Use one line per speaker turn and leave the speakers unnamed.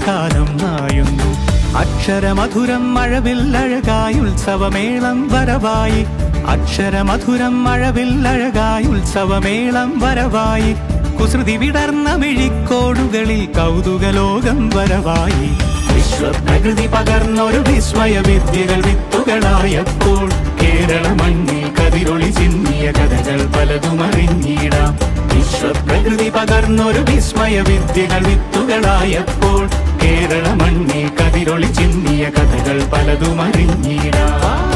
കാലം നായുന്നു. അക്ഷരമധുരം മഴവില്ലഴകായി ഉത്സവമേളം വരവായി. അക്ഷരമധുരം മഴവില്ലഴകായി ഉത്സവമേളം വരവായി. കുസൃതി വിടർന്ന മിഴിക്കോടുകളിൽ കൗതുകലോകം വരവായി. വിശ്വപ്രകൃതി പകർന്നൊരു വിസ്മയ വിദ്യകൾ വിത്തുകളായപ്പോൾ കേരള മണ്ണിൽ കതിരൊളി ചിന്നിയ കഥകൾ പലതും അറിഞ്ഞിടാം. വിശ്വപ്രകൃതി പകർന്നൊരു വിസ്മയ വിദ്യകൾ വിത്തുകളായപ്പോൾ കേരള മണ്ണിൽ കതിരൊളി ചിന്നിയ കഥകൾ പലതും അറിഞ്ഞിടാം.